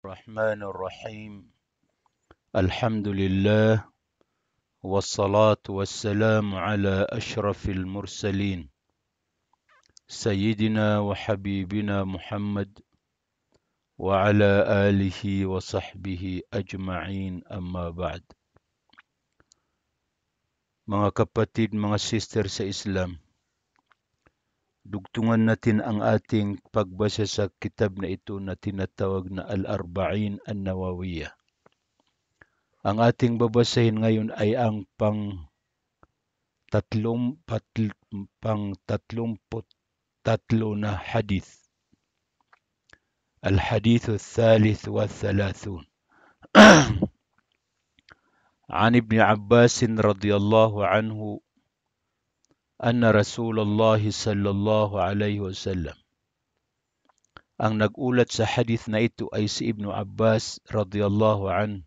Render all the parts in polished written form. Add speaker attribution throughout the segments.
Speaker 1: الرحمن الرحيم. الحمد لله والصلاة والسلام على أشرف المرسلين سيدنا وحبيبنا محمد وعلى آله وصحبه أجمعين أما بعد. Mga kapatid, mga sister sa Islam, dugtungan natin ang ating pagbasa sa kitab na ito na tinatawag na Al-Arba'in An-Nawawiyah. Ang ating babasahin ngayon ay ang pang-tatlumput tatlo na hadith. Al-Hadith al-Thalith wal-Thalathun. عن ابن عباس رضي الله عنه أن رسول الله صلى الله عليه وسلم. Ang nag-ulat sa hadith na ito ay si Ibn Abbas radiyallahu anhu.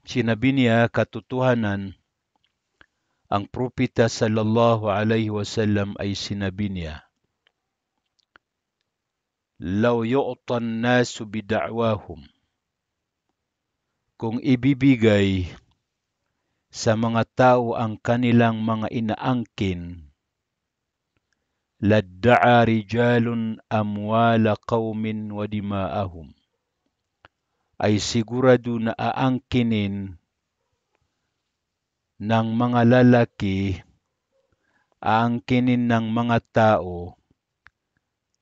Speaker 1: Sinabi niya katotohanan, ang propeta sallallahu alaihi wasallam ay sinabi niya, "Law yu'ta an-nasu bida'wahum." Kung ibibigay sa mga tao ang kanilang mga inaangkin, ladda'a rijalun amwala qaumin wa dima'ahum. Ay sigurado na aangkinin ng mga lalaki, aangkinin ng mga tao,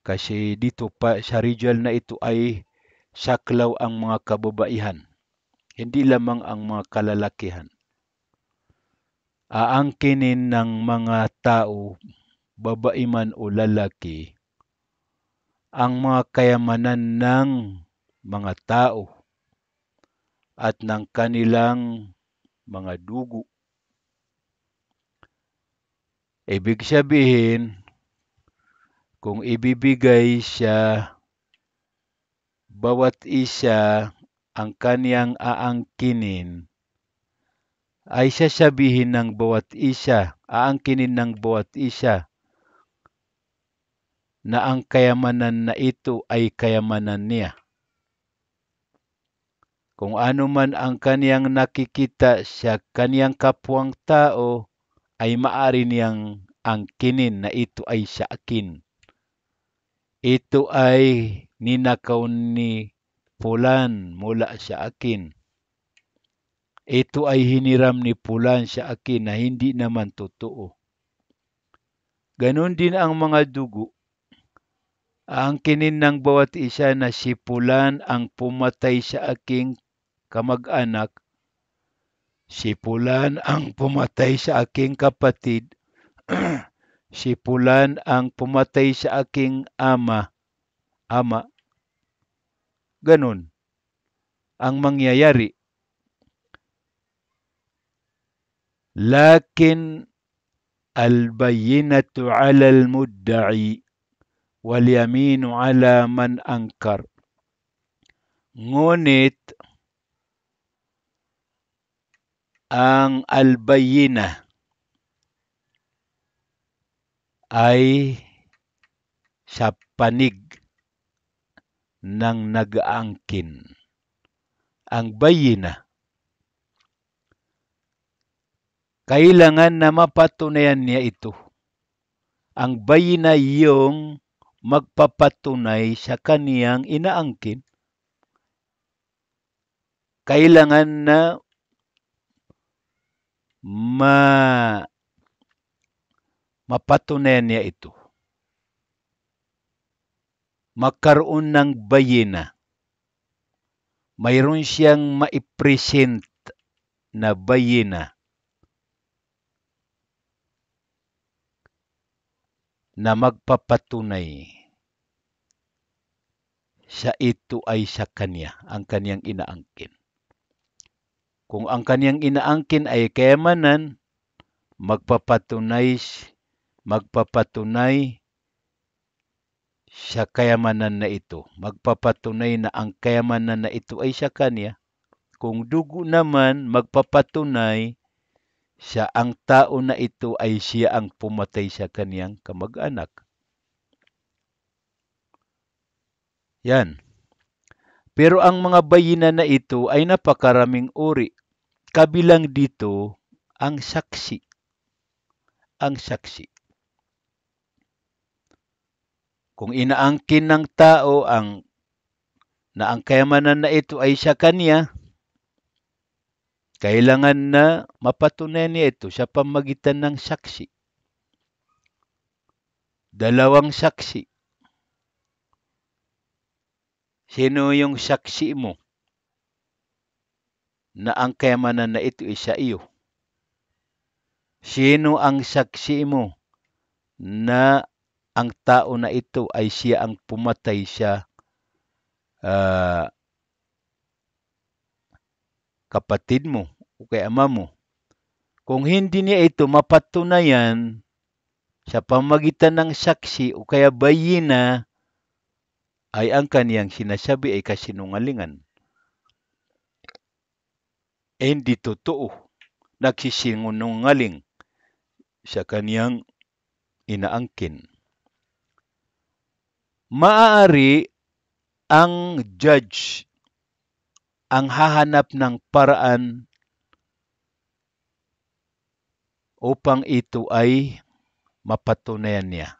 Speaker 1: kasi dito pa sa rijal na ito ay saklaw ang mga kababaihan, hindi lamang ang mga kalalakihan. Aangkinin ng mga tao, babae man o lalaki, ang mga kayamanan ng mga tao at ng kanilang mga dugo. Ibig sabihin, kung ibibigay siya, bawat isa ang kaniyang aangkinin, ay sasabihin ng bawat isa, aangkinin ng bawat isa, na ang kayamanan na ito ay kayamanan niya. Kung ano man ang kaniyang nakikita sa kaniyang kapwang tao, ay maari niyang angkinin na ito ay sa akin. Ito ay ninakaw ni Fulan mula sa akin. Ito ay hiniram ni Fulan sa akin na hindi naman totoo. Ganon din ang mga dugo. Aangkinin ng bawat isa na si Fulan ang pumatay sa aking kamag-anak, si Fulan ang pumatay sa aking kapatid, si Fulan ang pumatay sa aking ama. Ganon ang mangyayari. Lakin al-bayyinatu 'ala al-mudda'i wal yaminu 'ala man ankar. Ngunit ang al-bayyinah ay sa panig ng nag-aangkin. Ang bayyinah, kailangan na mapatunayan niya ito. Ang bayyinah yung magpapatunay sa kaniyang inaangkin. Kailangan na mapatunayan niya ito. Magkaroon ng bayyinah. Mayroon siyang maipresent na bayyinah na magpapatunay sa ito ay sa kanya, ang kanyang inaangkin. Kung ang kanyang inaangkin ay kayamanan, magpapatunay sa kayamanan na ito. Magpapatunay na ang kayamanan na ito ay sa kanya. Kung dugo naman, magpapatunay sa ang tao na ito ay siya ang pumatay sa kaniyang kamag-anak. Yan. Pero ang mga bayina na ito ay napakaraming uri. Kabilang dito ang saksi. Ang saksi. Kung inaangkin ng tao na ang kayamanan na ito ay sa kanya, kailangan na mapatunayan niya ito sa pamamagitan ng saksi. Dalawang saksi. Sino yung saksi mo na ang kayamanan na ito ay sa iyo? Sino ang saksi mo na ang tao na ito ay siya ang pumatay sa kapatid mo o kay ama mo? Kung hindi niya ito mapatunayan sa pamamagitan ng saksi o kaya bayina, ay ang kaniyang sinasabi ay kasinungalingan. Hindi totoo. Nagsisinungaling sa kaniyang inaangkin. Maaari ang judge ang hahanap ng paraan upang ito ay mapatunayan niya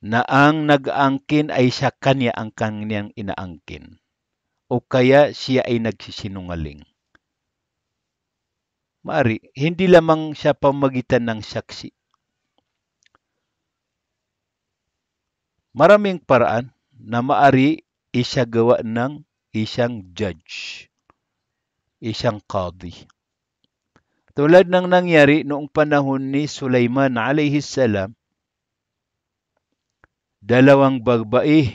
Speaker 1: na ang nag-aangkin ay sa kanya ang kanyang inaangkin o kaya siya ay nagsisinungaling. Maaari, hindi lamang sa pamamagitan ng saksi. Maraming paraan na maaari isagawa ng isang judge, isang qadi. Tulad ng nangyari noong panahon ni Sulaiman alayhi salam, dalawang babae,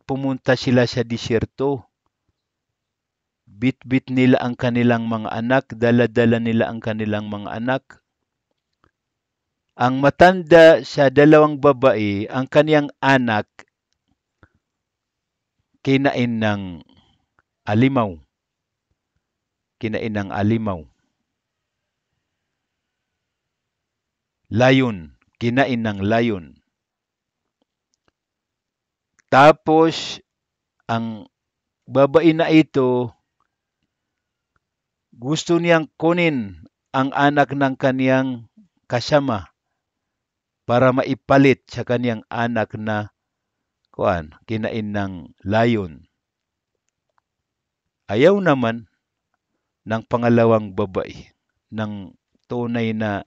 Speaker 1: pumunta sila sa disyerto. Bit-bit nila ang kanilang mga anak, dala-dala nila ang kanilang mga anak. Ang matanda sa dalawang babae, ang kaniyang anak, kinain ng alimaw. Kinain ng alimaw. Layon. Kinain ng layon. Tapos, ang babae na ito, gusto niyang kunin ang anak ng kaniyang kasama para maipalit sa kaniyang anak na kinain ng layon. Ayaw naman ng pangalawang babae, ng tunay na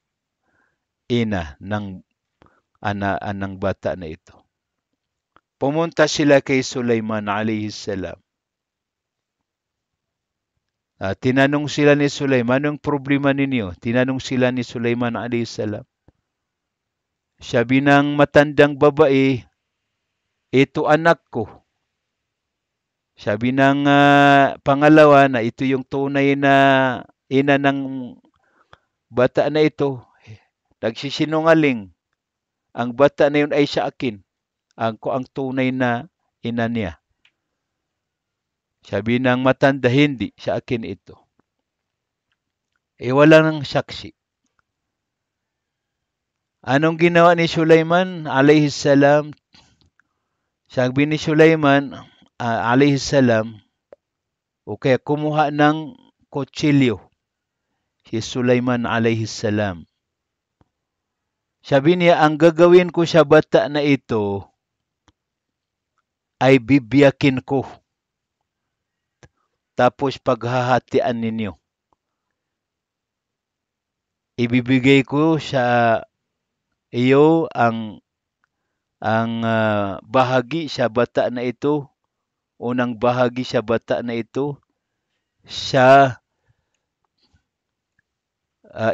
Speaker 1: ina ng anang bata na ito. Pumunta sila kay Sulaiman alayhi salam. Tinanong sila ni Sulaiman, anong problema ninyo? Tinanong sila ni Sulaiman alayhi salam. Sabi ng matandang babae, ito anak ko. Sabi ng pangalawa na ito yung tunay na ina ng bata na ito. Nagsisinungaling. Ang bata na yun ay sa akin. Ang tunay na ina niya. Sabi ng matanda, hindi, sa akin ito. Wala nang saksi. Anong ginawa ni Sulaiman alayhi salam? Sabi ni Sulaiman alayhi salam, okay, kumuha ng kutsilyo si Sulaiman alayhi salam. Sabi niya, ang gagawin ko sa bata na ito ay bibiyakin ko. Tapos paghahatian ninyo. Ibibigay ko sa iyo ang bahagi sa bata na ito, unang bahagi sa bata na ito, sa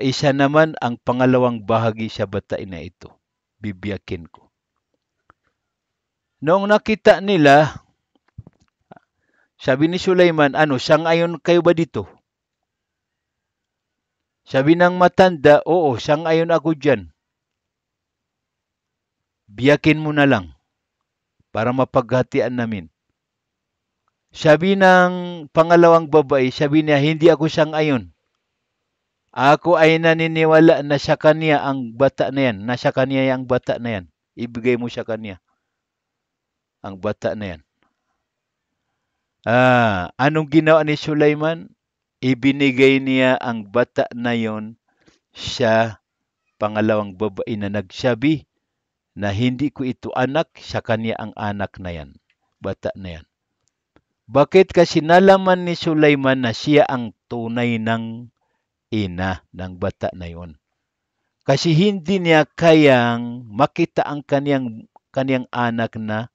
Speaker 1: isa naman ang pangalawang bahagi sa bata na ito. Bibiyakin ko. Noong nakita nila, sabi ni Sulaiman, sang-ayon kayo ba dito? Sabi ng matanda, oo, sang-ayon ako dyan. Biyakin mo na lang para mapaghatian namin. Sabi ng pangalawang babae, sabi niya, hindi ako sang-ayon. Ako ay naniniwala na sa kanya ang bata na yan, nasa kanya ang bata na yan. ibigay mo sa kanya ang bata na yan. Anong ginawa ni Sulaiman? Ibinigay niya ang bata na yon sa pangalawang babae na nagsabi na hindi ko ito anak, sa kanya ang anak na yan, bata na yan. Bakit? Kasi nalaman ni Sulaiman na siya ang tunay ng ina ng bata na yon. Kasi hindi niya kayang makita ang kaniyang anak na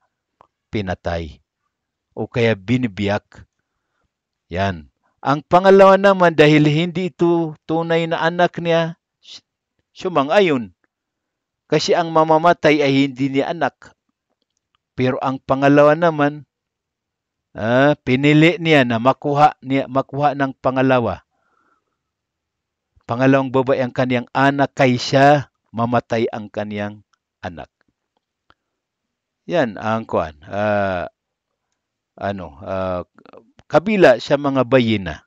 Speaker 1: pinatay o kaya binibiyak. Yan. Ang pangalawa naman, dahil hindi ito tunay na anak niya, sumang-ayon. Kasi ang mamamatay ay hindi niya anak. Pero ang pangalawa naman, pinili niya na makuha ng pangalawang babae ang kaniyang anak kaysa mamatay ang kaniyang anak. Yan ang kuan. Kabila sa mga bayina.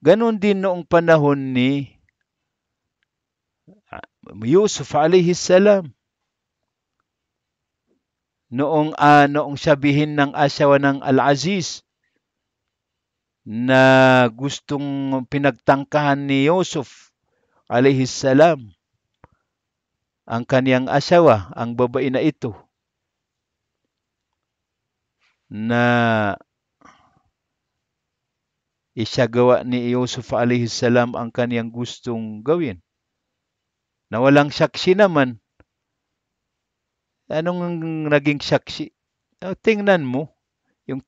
Speaker 1: Ganon din noong panahon ni Yusuf alayhi salam. Noong sabihin ng asawa ng Al-Aziz na gustong pinagtangkahan ni Yusuf alayhi salam ang kaniyang asawa, ang babae na ito, na isagawa ni Yusuf alayhi salam ang kaniyang gustong gawin. Na walang saksi naman. Anong naging saksi? Tingnan mo. Yung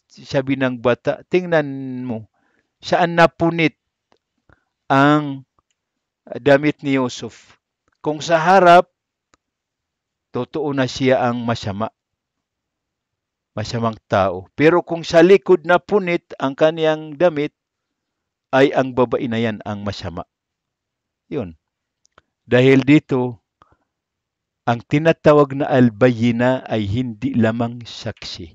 Speaker 1: sabi ng bata, tingnan mo. Saan napunit ang damit ni Yusuf? Kung sa harap, totoo na siya ang masamang tao. Pero kung sa likod na punit ang kaniyang damit, ay ang babae na yan ang masama. Yun. Dahil dito, ang tinatawag na al-bayina ay hindi lamang saksi,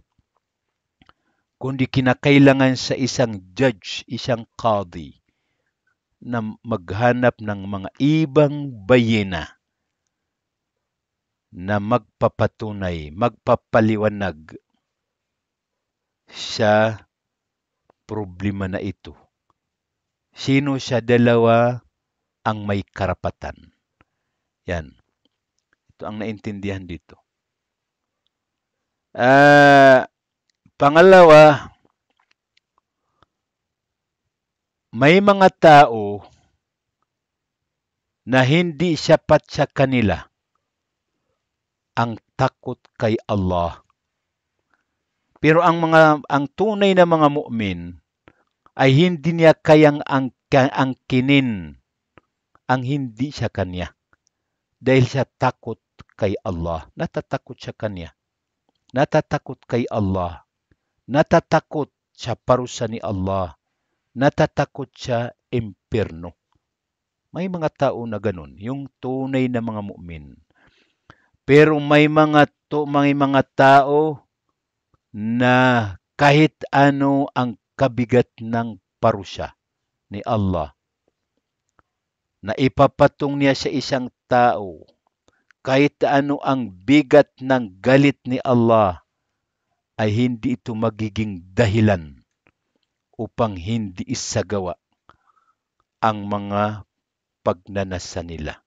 Speaker 1: kundi kinakailangan sa isang judge, isang qadi, na maghanap ng mga ibang bayina na magpapatunay, magpapaliwanag sa problema na ito. Sino sa dalawa ang may karapatan? Yan. Ito ang naintindihan dito. Pangalawa, may mga tao na hindi sapat sa kanila ang takot kay Allah. Pero ang tunay na mga mu'min ay hindi niya kayang angkinin ang hindi sa kanya. Dahil sa takot kay Allah, natatakot sa kanya. Natatakot kay Allah. Natatakot sa parusa ni Allah. Natatakot sa impyerno. May mga tao na ganun, yung tunay na mga mu'min. Pero may mga tao na kahit ano ang kabigat ng parusa ni Allah, na ipapatong niya sa isang tao, kahit ano ang bigat ng galit ni Allah, ay hindi ito magiging dahilan upang hindi isagawa ang mga pagnanasa nila,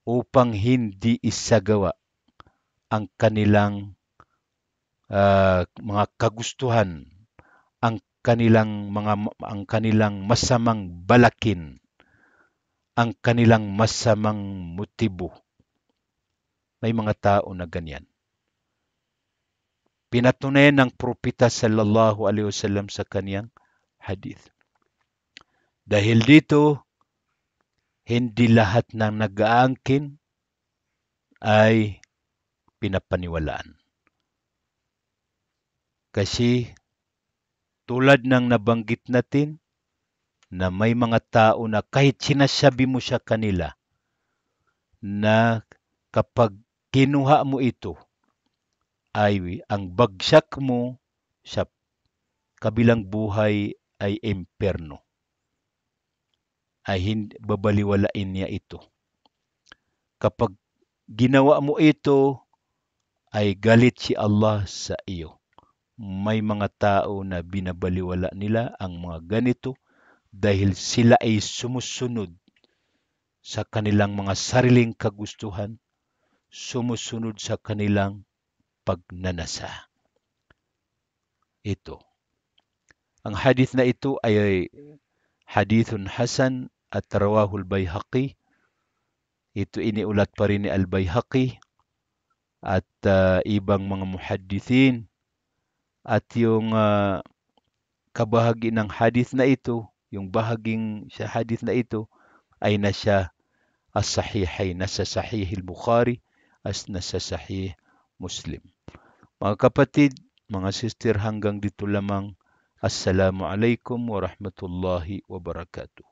Speaker 1: upang hindi isagawa ang kanilang mga kagustuhan, ang kanilang masamang balakin, ang kanilang masamang motibo. May mga tao na ganyan. Pinatunayan ng propeta sallallahu alaihi wasallam sa kaniyang hadith. Dahil dito, hindi lahat ng nag-aangkin ay pinapaniwalaan. Kasi tulad ng nabanggit natin, na may mga tao na kahit sinasabi mo sa kanila na kapag kinuha mo ito, ay ang bagsak mo sa kabilang buhay ay impyerno. Ay babaliwalain niya ito. kapag ginawa mo ito, ay galit si Allah sa iyo. May mga tao na binabaliwala nila ang mga ganito dahil sila ay sumusunod sa kanilang mga sariling kagustuhan, sumusunod sa kanilang pagnanasa. Ito. Ang hadith na ito ay hadithun hasan at rawahul Baihaqi. Ito iniulat pa rin ni Al-Baihaqi at ibang mga muhaddithin. At yung kabahagi ng hadith na ito, yung bahaging sa hadith na ito, ay nasa as-sahihain, nasa sahih al-Bukhari, as nasa sahih Muslim. Mga kapatid, mga sister, hanggang dito lamang. Assalamualaikum warahmatullahi wabarakatuh.